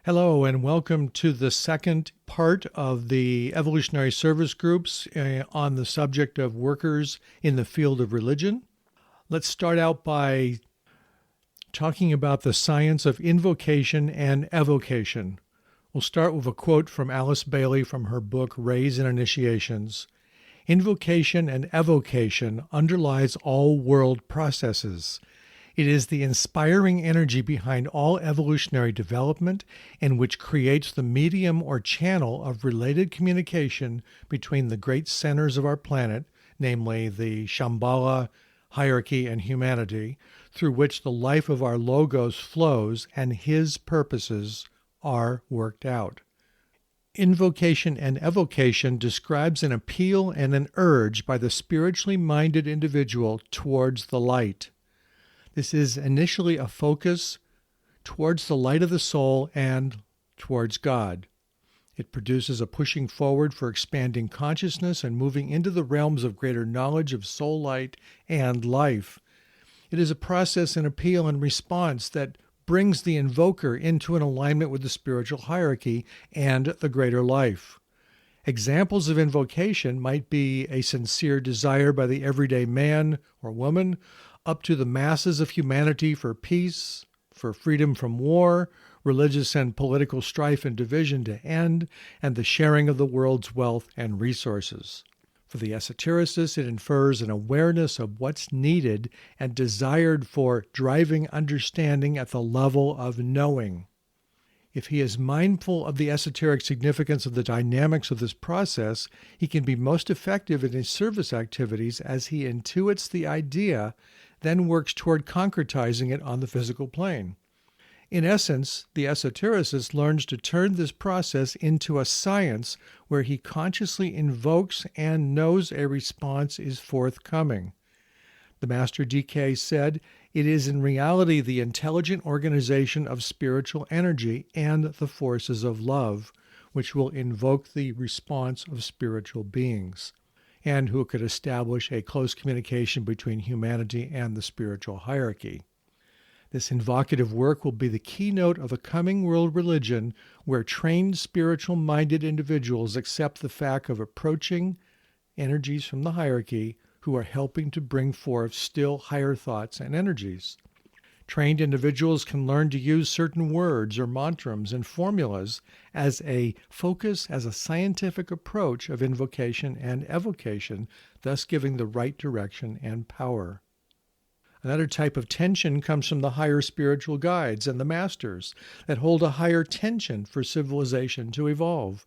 Hello, and welcome to the second part of the evolutionary service groups on the subject of workers in the field of religion. Let's start out by talking about the science of invocation and evocation. We'll start with a quote from Alice Bailey from her book, Rays and Initiations. Invocation and evocation underlies all world processes. It is the inspiring energy behind all evolutionary development and which creates the medium or channel of related communication between the great centers of our planet, namely the Shambhala, hierarchy, and humanity, through which the life of our Logos flows and his purposes are worked out. Invocation and evocation describes an appeal and an urge by the spiritually minded individual towards the light. This is initially a focus towards the light of the soul and towards God. It produces a pushing forward for expanding consciousness and moving into the realms of greater knowledge of soul light and life. It is a process and appeal and response that brings the invoker into an alignment with the spiritual hierarchy and the greater life. Examples of invocation might be a sincere desire by the everyday man or woman up to the masses of humanity for peace, for freedom from war, religious and political strife and division to end, and the sharing of the world's wealth and resources. For the esotericist, it infers an awareness of what's needed and desired for driving understanding at the level of knowing. If he is mindful of the esoteric significance of the dynamics of this process, he can be most effective in his service activities as he intuits the idea, then works toward concretizing it on the physical plane. In essence, the esotericist learns to turn this process into a science where he consciously invokes and knows a response is forthcoming. The Master DK said, "It is in reality the intelligent organization of spiritual energy and the forces of love, which will invoke the response of spiritual beings, and who could establish a close communication between humanity and the spiritual hierarchy." This invocative work will be the keynote of a coming world religion where trained spiritual-minded individuals accept the fact of approaching energies from the hierarchy who are helping to bring forth still higher thoughts and energies. Trained individuals can learn to use certain words or mantras and formulas as a focus, as a scientific approach of invocation and evocation, thus giving the right direction and power. Another type of tension comes from the higher spiritual guides and the masters that hold a higher tension for civilization to evolve.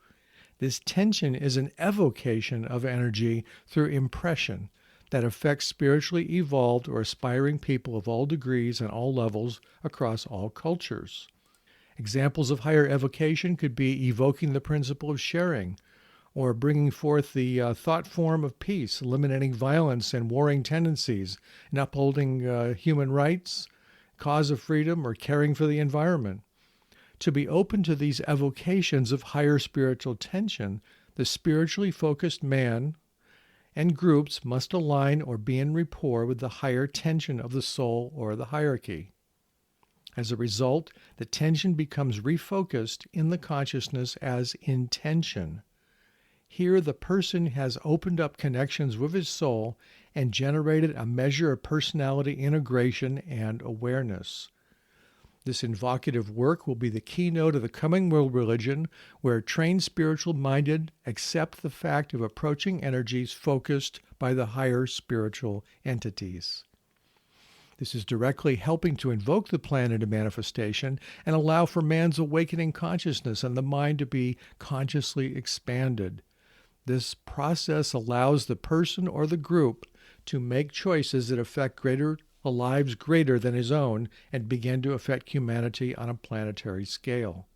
This tension is an evocation of energy through impression that affects spiritually evolved or aspiring people of all degrees and all levels across all cultures. Examples of higher evocation could be evoking the principle of sharing, or bringing forth the thought form of peace, eliminating violence and warring tendencies, and upholding human rights, cause of freedom, or caring for the environment. To be open to these evocations of higher spiritual tension, the spiritually focused man and groups must align or be in rapport with the higher tension of the soul or the hierarchy. As a result, the tension becomes refocused in the consciousness as intention. Here, the person has opened up connections with his soul and generated a measure of personality integration and awareness. This invocative work will be the keynote of the coming world religion, where trained spiritual-minded accept the fact of approaching energies focused by the higher spiritual entities. This is directly helping to invoke the plan into manifestation and allow for man's awakening consciousness and the mind to be consciously expanded. This process allows the person or the group to make choices that affect lives greater than his own and begin to affect humanity on a planetary scale.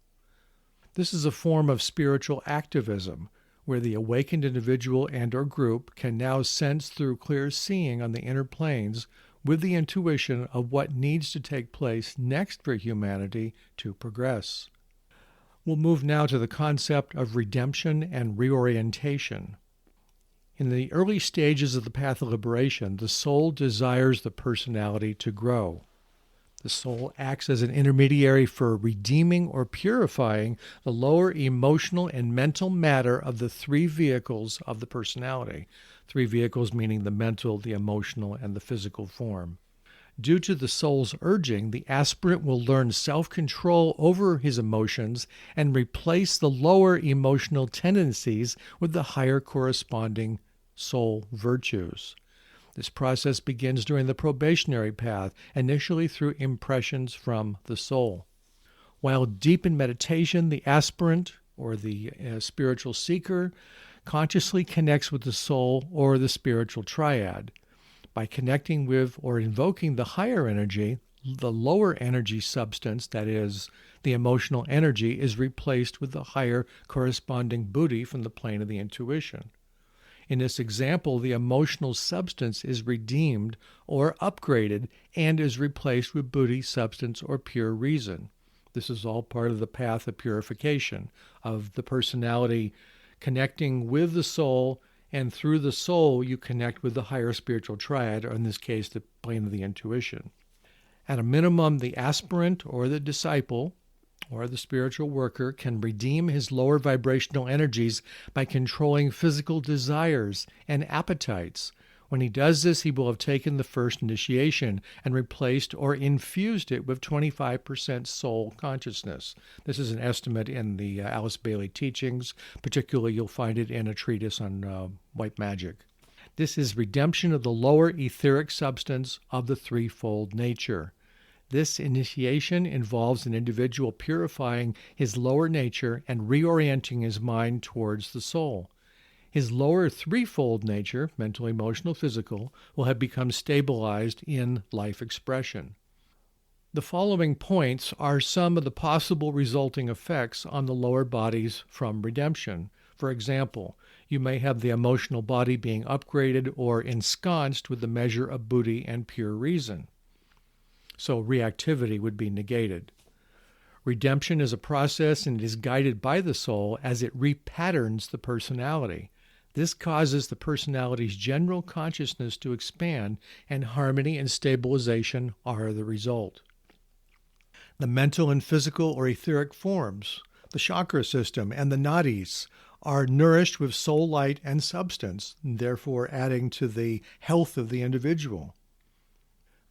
This is a form of spiritual activism, where the awakened individual and or group can now sense through clear seeing on the inner planes with the intuition of what needs to take place next for humanity to progress. We'll move now to the concept of redemption and reorientation. In the early stages of the path of liberation, the soul desires the personality to grow. The soul acts as an intermediary for redeeming or purifying the lower emotional and mental matter of the three vehicles of the personality. Three vehicles meaning the mental, the emotional, and the physical form. Due to the soul's urging, the aspirant will learn self-control over his emotions and replace the lower emotional tendencies with the higher corresponding soul virtues. This process begins during the probationary path, initially through impressions from the soul. While deep in meditation, the aspirant, or the spiritual seeker, consciously connects with the soul or the spiritual triad. By connecting with or invoking the higher energy, the lower energy substance, that is, the emotional energy, is replaced with the higher corresponding buddhi from the plane of the intuition. In this example, the emotional substance is redeemed or upgraded and is replaced with buddhi substance or pure reason. This is all part of the path of purification, of the personality connecting with the soul, and through the soul you connect with the higher spiritual triad, or in this case, the plane of the intuition. At a minimum, the aspirant or the disciple or the spiritual worker can redeem his lower vibrational energies by controlling physical desires and appetites. When he does this, he will have taken the first initiation and replaced or infused it with 25% soul consciousness. This is an estimate in the Alice Bailey teachings. Particularly, you'll find it in a treatise on white magic. This is redemption of the lower etheric substance of the threefold nature. This initiation involves an individual purifying his lower nature and reorienting his mind towards the soul. His lower threefold nature, mental, emotional, physical, will have become stabilized in life expression. The following points are some of the possible resulting effects on the lower bodies from redemption. For example, you may have the emotional body being upgraded or ensconced with the measure of buddhi and pure reason. So reactivity would be negated. Redemption is a process and it is guided by the soul as it repatterns the personality. This causes the personality's general consciousness to expand, and harmony and stabilization are the result. The mental and physical or etheric forms, the chakra system, and the nadis are nourished with soul light and substance, therefore adding to the health of the individual.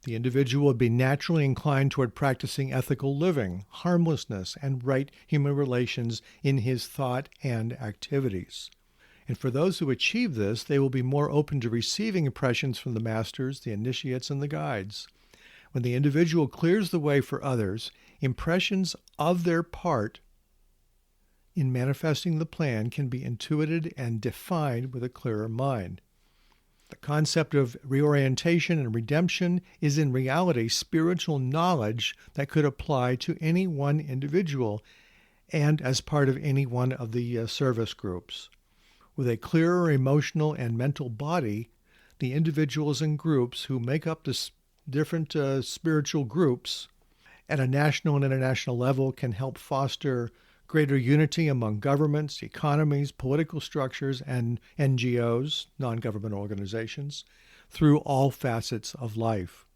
The individual would be naturally inclined toward practicing ethical living, harmlessness, and right human relations in his thought and activities. And for those who achieve this, they will be more open to receiving impressions from the masters, the initiates, and the guides. When the individual clears the way for others, impressions of their part in manifesting the plan can be intuited and defined with a clearer mind. The concept of reorientation and redemption is in reality spiritual knowledge that could apply to any one individual and as part of any one of the service groups. With a clearer emotional and mental body, the individuals and groups who make up the different spiritual groups at a national and international level can help foster greater unity among governments, economies, political structures, and NGOs, non-government organizations, through all facets of life.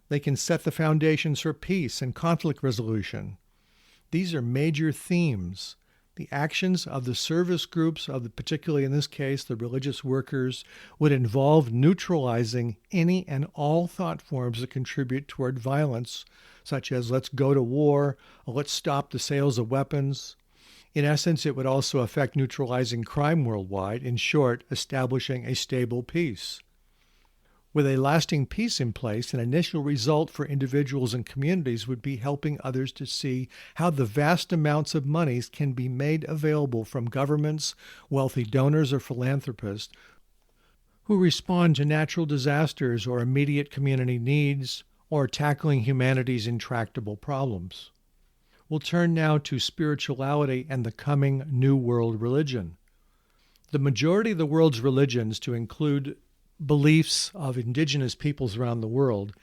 They can set the foundations for peace and conflict resolution. These are major themes. The actions of the service groups, particularly in this case the religious workers, would involve neutralizing any and all thought forms that contribute toward violence, such as let's go to war, or let's stop the sales of weapons. In essence, it would also affect neutralizing crime worldwide, in short, establishing a stable peace. With a lasting peace in place, an initial result for individuals and communities would be helping others to see how the vast amounts of monies can be made available from governments, wealthy donors, or philanthropists who respond to natural disasters or immediate community needs, or tackling humanity's intractable problems. We'll turn now to spirituality and the coming New World religion. The majority of the world's religions, to include beliefs of indigenous peoples around the world,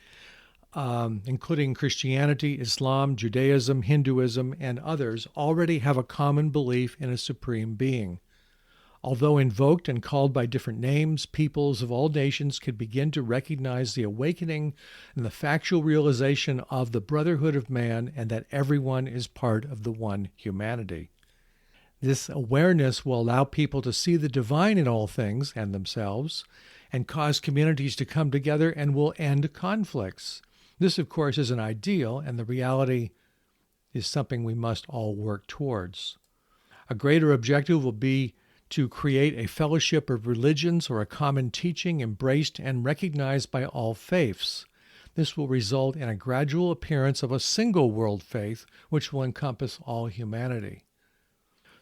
including Christianity, Islam, Judaism, Hinduism, and others, already have a common belief in a supreme being. Although invoked and called by different names, peoples of all nations could begin to recognize the awakening and the factual realization of the brotherhood of man and that everyone is part of the one humanity. This awareness will allow people to see the divine in all things and themselves and cause communities to come together and will end conflicts. This, of course, is an ideal, and the reality is something we must all work towards. A greater objective will be to create a fellowship of religions or a common teaching embraced and recognized by all faiths. This will result in a gradual appearance of a single world faith which will encompass all humanity.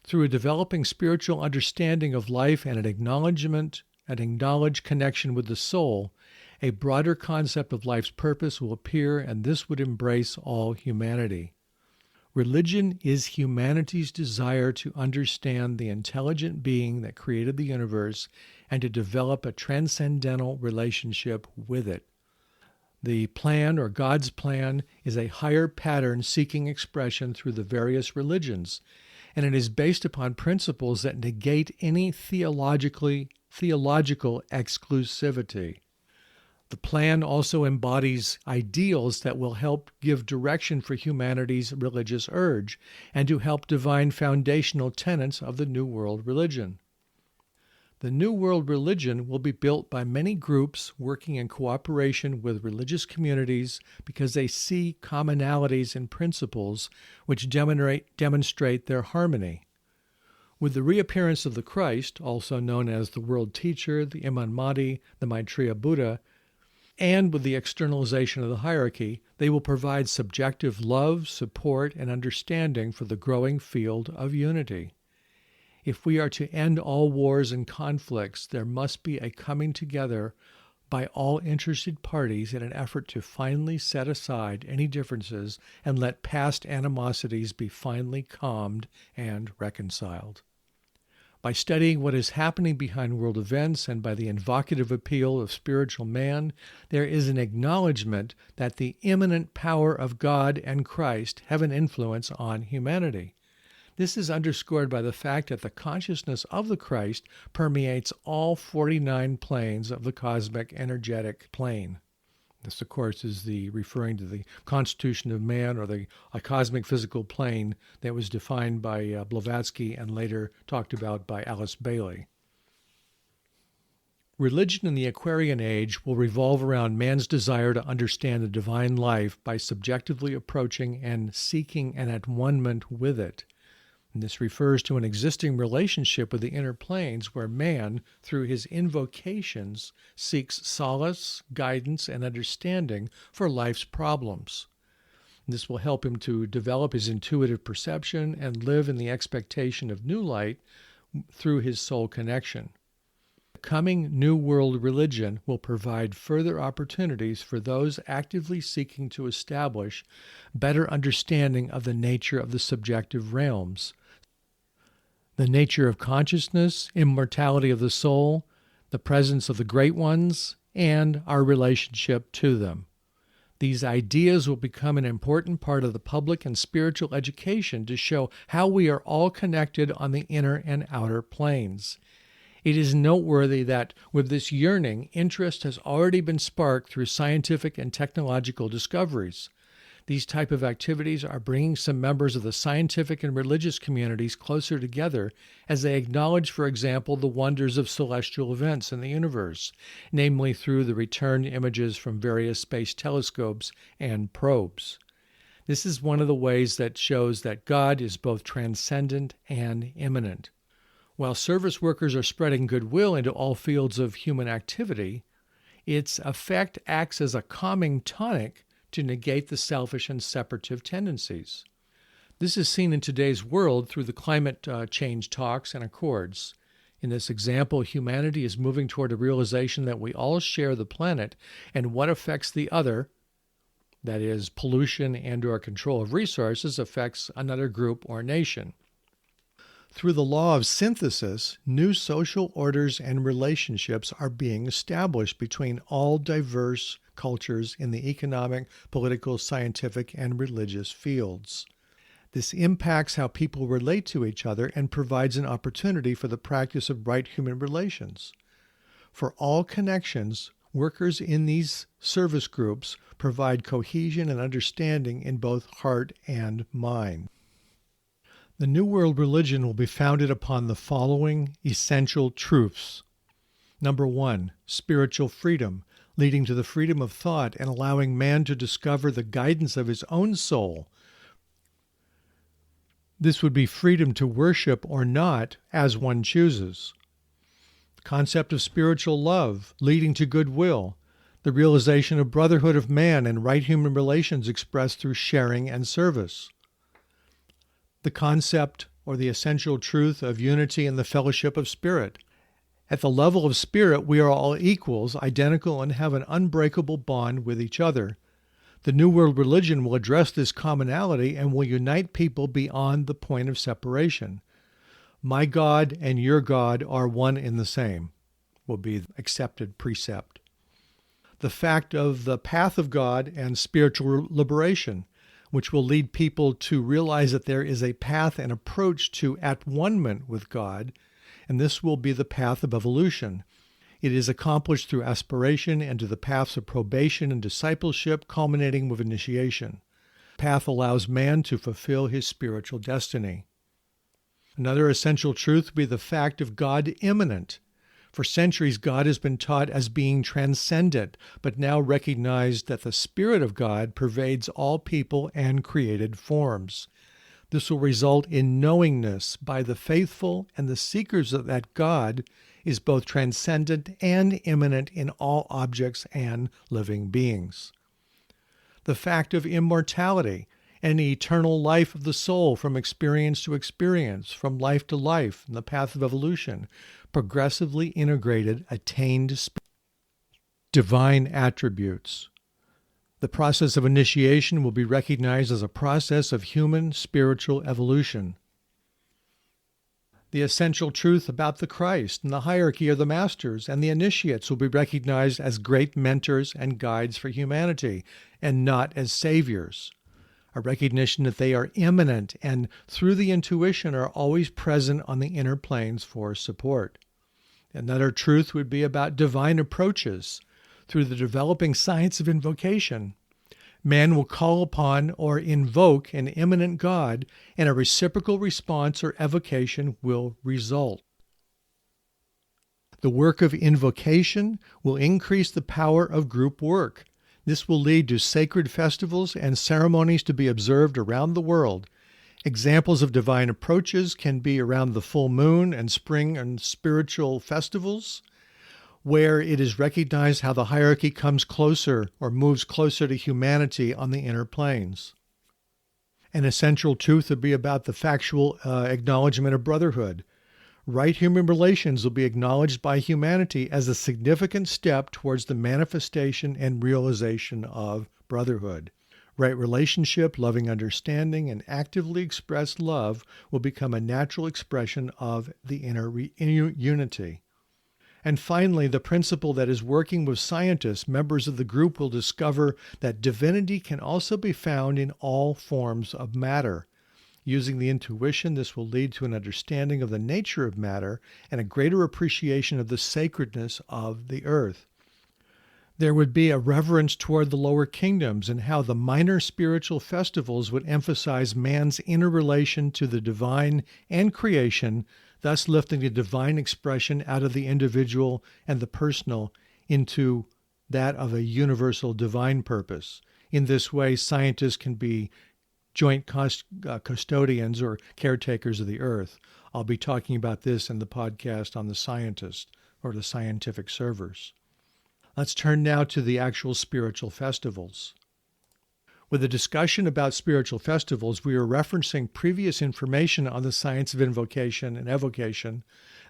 Through a developing spiritual understanding of life and an acknowledged connection with the soul, a broader concept of life's purpose will appear, and this would embrace all humanity. Religion is humanity's desire to understand the intelligent being that created the universe and to develop a transcendental relationship with it. The plan, or God's plan, is a higher pattern seeking expression through the various religions, and it is based upon principles that negate any theological exclusivity. The plan also embodies ideals that will help give direction for humanity's religious urge and to help define foundational tenets of the New World religion. The New World religion will be built by many groups working in cooperation with religious communities because they see commonalities in principles which demonstrate their harmony. With the reappearance of the Christ, also known as the World Teacher, the Imam Mahdi, the Maitreya Buddha, and with the externalization of the hierarchy, they will provide subjective love, support, and understanding for the growing field of unity. If we are to end all wars and conflicts, there must be a coming together by all interested parties in an effort to finally set aside any differences and let past animosities be finally calmed and reconciled. By studying what is happening behind world events and by the invocative appeal of spiritual man, there is an acknowledgement that the immanent power of God and Christ have an influence on humanity. This is underscored by the fact that the consciousness of the Christ permeates all 49 planes of the cosmic energetic plane. This, of course, is referring to the constitution of man, or a cosmic physical plane that was defined by Blavatsky and later talked about by Alice Bailey. Religion in the Aquarian Age will revolve around man's desire to understand the divine life by subjectively approaching and seeking an at-one-ment with it. And this refers to an existing relationship with the inner planes where man, through his invocations, seeks solace, guidance, and understanding for life's problems. This will help him to develop his intuitive perception and live in the expectation of new light through his soul connection. The coming New World religion will provide further opportunities for those actively seeking to establish better understanding of the nature of the subjective realms, the nature of consciousness, immortality of the soul, the presence of the great ones, and our relationship to them. These ideas will become an important part of the public and spiritual education to show how we are all connected on the inner and outer planes. It is noteworthy that with this yearning, interest has already been sparked through scientific and technological discoveries. These type of activities are bringing some members of the scientific and religious communities closer together as they acknowledge, for example, the wonders of celestial events in the universe, namely through the returned images from various space telescopes and probes. This is one of the ways that shows that God is both transcendent and immanent. While service workers are spreading goodwill into all fields of human activity, its effect acts as a calming tonic to negate the selfish and separative tendencies. This is seen in today's world through the climate change talks and accords. In this example, humanity is moving toward a realization that we all share the planet, and what affects the other, that is, pollution and/or control of resources, affects another group or nation. Through the law of synthesis, new social orders and relationships are being established between all diverse cultures in the economic, political, scientific, and religious fields. This impacts how people relate to each other and provides an opportunity for the practice of right human relations. For all connections, workers in these service groups provide cohesion and understanding in both heart and mind. The New World religion will be founded upon the following essential truths. Number 1, spiritual freedom, leading to the freedom of thought and allowing man to discover the guidance of his own soul. This would be freedom to worship or not as one chooses. The concept of spiritual love, leading to goodwill, the realization of brotherhood of man and right human relations expressed through sharing and service. The concept or the essential truth of unity and the fellowship of spirit. At the level of spirit, we are all equals, identical, and have an unbreakable bond with each other. The New World religion will address this commonality and will unite people beyond the point of separation. My God and your God are one in the same, will be the accepted precept. The fact of the path of God and spiritual liberation, which will lead people to realize that there is a path and approach to at-one-ment with God, and this will be the path of evolution. It is accomplished through aspiration and to the paths of probation and discipleship, culminating with initiation. The path allows man to fulfill his spiritual destiny. Another essential truth will be the fact of God immanent. For centuries, God has been taught as being transcendent, but now recognized that the Spirit of God pervades all people and created forms. This will result in knowingness by the faithful and the seekers of that God is both transcendent and immanent in all objects and living beings. The fact of immortality and the eternal life of the soul from experience to experience, from life to life, in the path of evolution, progressively integrated, attained divine attributes. The process of initiation will be recognized as a process of human spiritual evolution. The essential truth about the Christ and the hierarchy of the masters and the initiates will be recognized as great mentors and guides for humanity, and not as saviors. A recognition that they are immanent and through the intuition are always present on the inner planes for support. Another truth would be about divine approaches. Through the developing science of invocation, man will call upon or invoke an immanent God, and a reciprocal response or evocation will result. The work of invocation will increase the power of group work. This will lead to sacred festivals and ceremonies to be observed around the world. Examples of divine approaches can be around the full moon and spring and spiritual festivals, where it is recognized how the hierarchy comes closer or moves closer to humanity on the inner planes. An essential truth would be about the factual acknowledgement of brotherhood. Right human relations will be acknowledged by humanity as a significant step towards the manifestation and realization of brotherhood. Right relationship, loving understanding, and actively expressed love will become a natural expression of the inner unity. And finally, the principle that is working with scientists, members of the group will discover that divinity can also be found in all forms of matter. Using the intuition, this will lead to an understanding of the nature of matter and a greater appreciation of the sacredness of the earth. There would be a reverence toward the lower kingdoms and how the minor spiritual festivals would emphasize man's inner relation to the divine and creation, thus lifting the divine expression out of the individual and the personal into that of a universal divine purpose. In this way, scientists can be joint custodians or caretakers of the earth. I'll be talking about this in the podcast on the scientist or the scientific servers. Let's turn now to the actual spiritual festivals. With a discussion about spiritual festivals, we are referencing previous information on the science of invocation and evocation,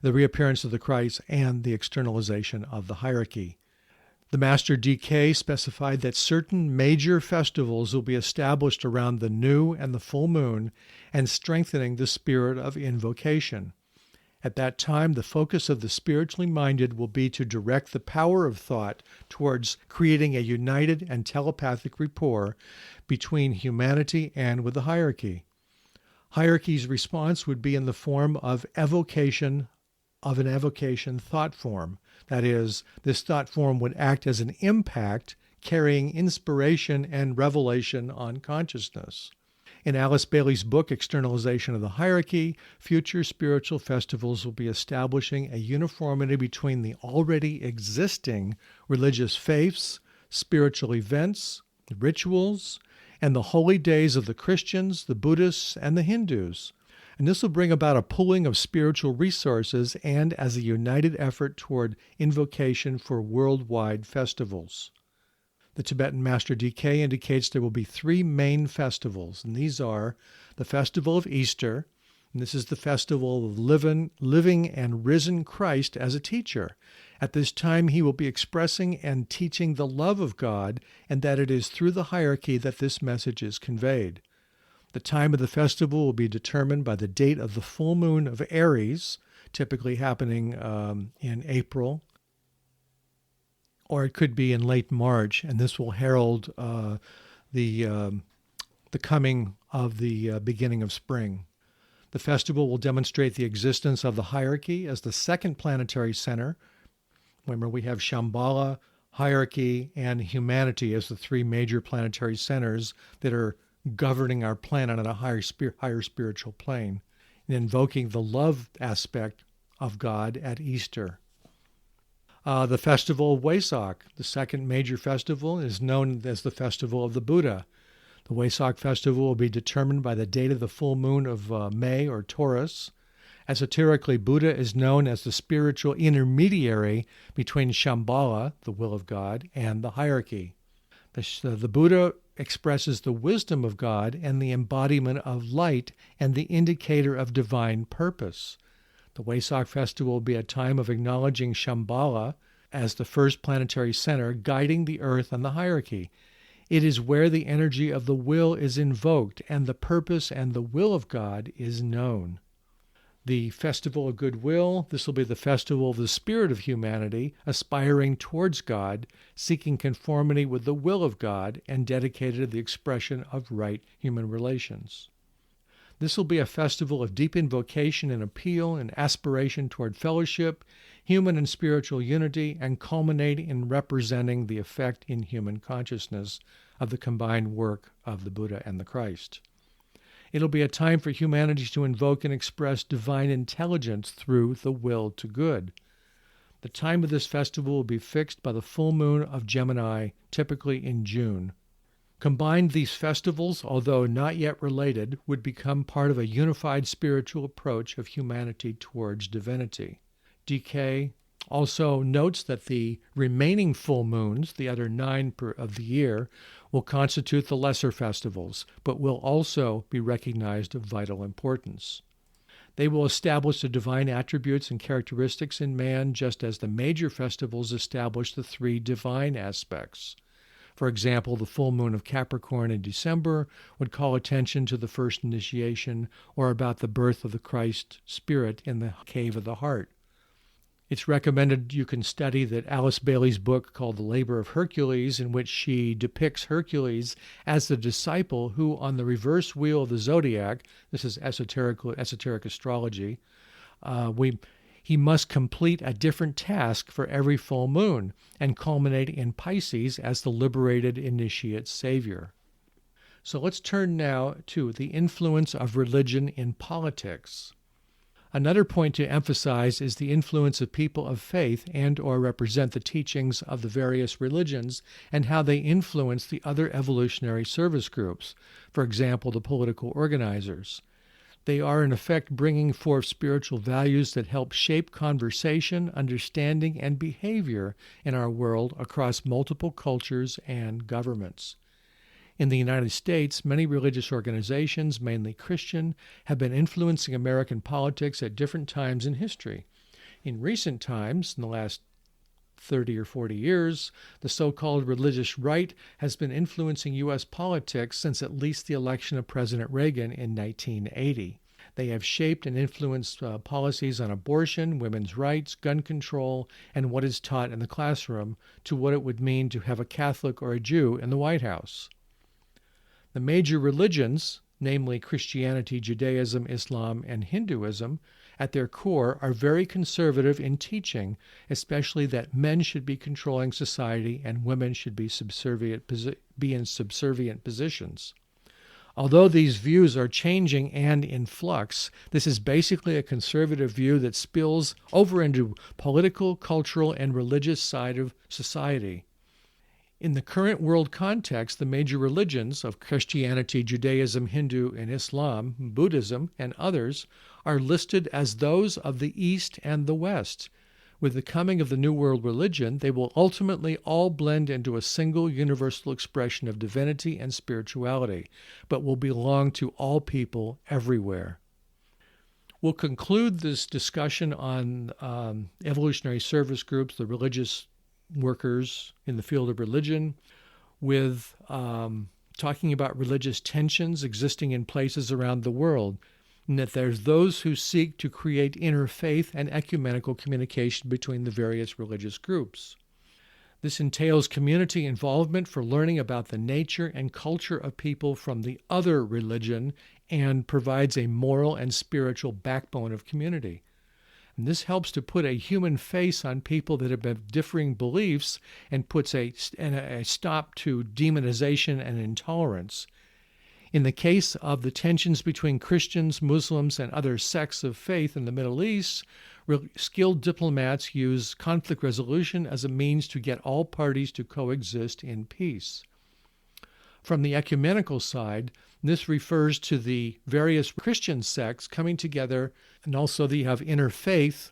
the reappearance of the Christ, and the externalization of the hierarchy. The Master DK specified that certain major festivals will be established around the new and the full moon and strengthening the spirit of invocation. At that time, the focus of the spiritually minded will be to direct the power of thought towards creating a united and telepathic rapport between humanity and with the hierarchy. Hierarchy's response would be in the form of an evocation thought form. That is, this thought form would act as an impact, carrying inspiration and revelation on consciousness. In Alice Bailey's book, Externalization of the Hierarchy, future spiritual festivals will be establishing a uniformity between the already existing religious faiths, spiritual events, rituals, and the holy days of the Christians, the Buddhists, and the Hindus. And this will bring about a pooling of spiritual resources and as a united effort toward invocation for worldwide festivals. The Tibetan Master DK indicates there will be three main festivals, and these are the Festival of Easter, and this is the festival of living and risen Christ as a teacher. At this time, he will be expressing and teaching the love of God, and that it is through the hierarchy that this message is conveyed. The time of the festival will be determined by the date of the full moon of Aries, typically happening in April, or it could be in late March, and this will herald the coming of the beginning of spring. The festival will demonstrate the existence of the hierarchy as the second planetary center. Remember, we have Shambhala, hierarchy, and humanity as the three major planetary centers that are governing our planet on a higher spiritual plane, and invoking the love aspect of God at Easter. The Festival of Wesak, the second major festival, is known as the Festival of the Buddha. The Wesak festival will be determined by the date of the full moon of May or Taurus. Esoterically, Buddha is known as the spiritual intermediary between Shambhala, the will of God, and the hierarchy. The Buddha expresses the wisdom of God and the embodiment of light and the indicator of divine purpose. The Wesak festival will be a time of acknowledging Shambhala as the first planetary center guiding the earth and the hierarchy. It is where the energy of the will is invoked and the purpose and the will of God is known. The Festival of Goodwill, this will be the festival of the spirit of humanity, aspiring towards God, seeking conformity with the will of God, and dedicated to the expression of right human relations. This will be a festival of deep invocation and appeal and aspiration toward fellowship, human and spiritual unity, and culminating in representing the effect in human consciousness of the combined work of the Buddha and the Christ. It'll be a time for humanity to invoke and express divine intelligence through the will to good. The time of this festival will be fixed by the full moon of Gemini, typically in June. Combined, these festivals, although not yet related, would become part of a unified spiritual approach of humanity towards divinity. DK also notes that the remaining full moons, the other 9 of the year, will constitute the lesser festivals, but will also be recognized of vital importance. They will establish the divine attributes and characteristics in man, just as the major festivals establish the 3 divine aspects. For example, the full moon of Capricorn in December would call attention to the first initiation, or about the birth of the Christ spirit in the cave of the heart. It's recommended you can study that Alice Bailey's book called The Labor of Hercules, in which she depicts Hercules as the disciple who, on the reverse wheel of the zodiac, this is esoteric astrology, he must complete a different task for every full moon and culminate in Pisces as the liberated initiate savior. So let's turn now to the influence of religion in politics. Another point to emphasize is the influence of people of faith and or represent the teachings of the various religions and how they influence the other evolutionary service groups, for example, the political organizers. They are in effect bringing forth spiritual values that help shape conversation, understanding, and behavior in our world across multiple cultures and governments. In the United States, many religious organizations, mainly Christian, have been influencing American politics at different times in history. In recent times, in the last 30 or 40 years, the so-called religious right has been influencing U.S. politics since at least the election of President Reagan in 1980. They have shaped and influenced policies on abortion, women's rights, gun control, and what is taught in the classroom, to what it would mean to have a Catholic or a Jew in the White House. The major religions namely Christianity, Judaism, Islam, and Hinduism, at their core are very conservative in teaching, especially that men should be controlling society and women should be in subservient positions. Although these views are changing and in flux, this is basically a conservative view that spills over into political, cultural, and religious side of society. In the current world context, the major religions of Christianity, Judaism, Hindu, and Islam, Buddhism, and others are listed as those of the East and the West. With the coming of the New World religion, they will ultimately all blend into a single universal expression of divinity and spirituality, but will belong to all people everywhere. We'll conclude this discussion on evolutionary service groups, the religious workers in the field of religion, with talking about religious tensions existing in places around the world, and that there's those who seek to create interfaith and ecumenical communication between the various religious groups. This entails community involvement for learning about the nature and culture of people from the other religion and provides a moral and spiritual backbone of community. And this helps to put a human face on people that have differing beliefs and puts a stop to demonization and intolerance. In the case of the tensions between Christians, Muslims, and other sects of faith in the Middle East, skilled diplomats use conflict resolution as a means to get all parties to coexist in peace. From the ecumenical side, this refers to the various Christian sects coming together, and also the of interfaith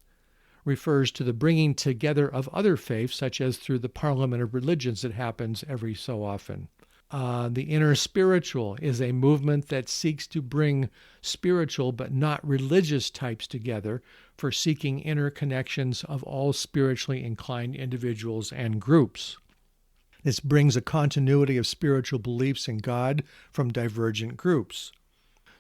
refers to the bringing together of other faiths, such as through the Parliament of Religions that happens every so often. The inner spiritual is a movement that seeks to bring spiritual but not religious types together for seeking inner connections of all spiritually inclined individuals and groups. This brings a continuity of spiritual beliefs in God from divergent groups.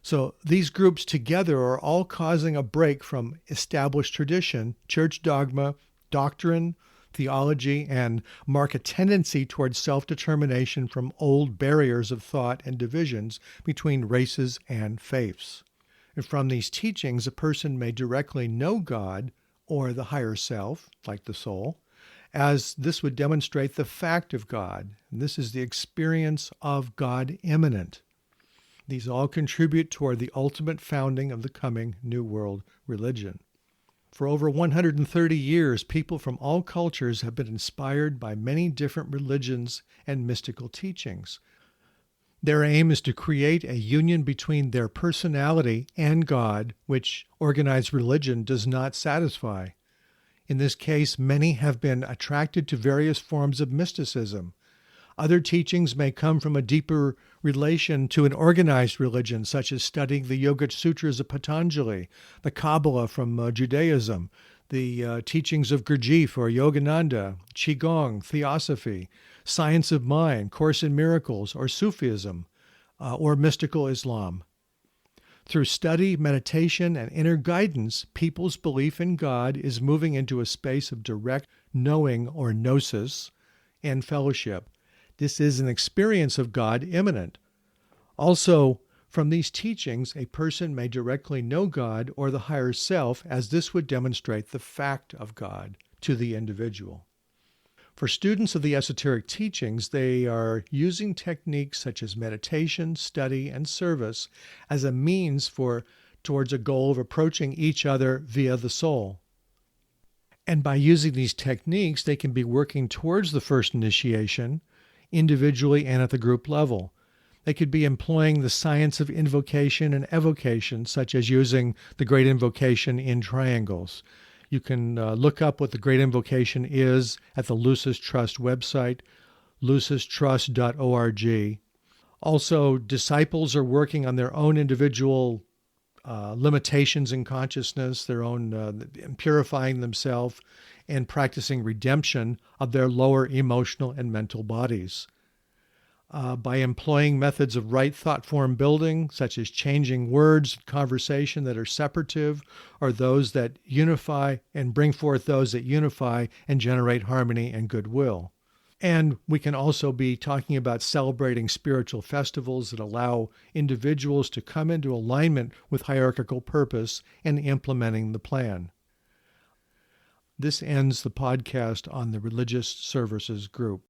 So these groups together are all causing a break from established tradition, church dogma, doctrine, theology, and mark a tendency towards self-determination from old barriers of thought and divisions between races and faiths. And from these teachings, a person may directly know God or the higher self, like the soul, as this would demonstrate the fact of God. And this is the experience of God immanent. These all contribute toward the ultimate founding of the coming New World religion. For over 130 years, people from all cultures have been inspired by many different religions and mystical teachings. Their aim is to create a union between their personality and God, which organized religion does not satisfy. In this case, many have been attracted to various forms of mysticism. Other teachings may come from a deeper relation to an organized religion, such as studying the Yoga Sutras of Patanjali, the Kabbalah from Judaism, the teachings of Gurdjieff or Yogananda, Qigong, Theosophy, Science of Mind, Course in Miracles, or Sufism, or mystical Islam. Through study, meditation, and inner guidance, people's belief in God is moving into a space of direct knowing or gnosis and fellowship. This is an experience of God immanent. Also, from these teachings, a person may directly know God or the higher self, as this would demonstrate the fact of God to the individual. For students of the esoteric teachings, they are using techniques such as meditation, study, and service as a means towards a goal of approaching each other via the soul. And by using these techniques, they can be working towards the first initiation, individually and at the group level. They could be employing the science of invocation and evocation, such as using the Great Invocation in triangles. You can look up what the Great Invocation is at the Lucis Trust website, lucistrust.org. Also, disciples are working on their own individual limitations in consciousness, their own purifying themselves, and practicing redemption of their lower emotional and mental bodies. By employing methods of right thought form building, such as changing words in conversation that are separative, or those that unify, and bring forth those that unify and generate harmony and goodwill. And we can also be talking about celebrating spiritual festivals that allow individuals to come into alignment with hierarchical purpose and implementing the plan. This ends the podcast on the religious services group.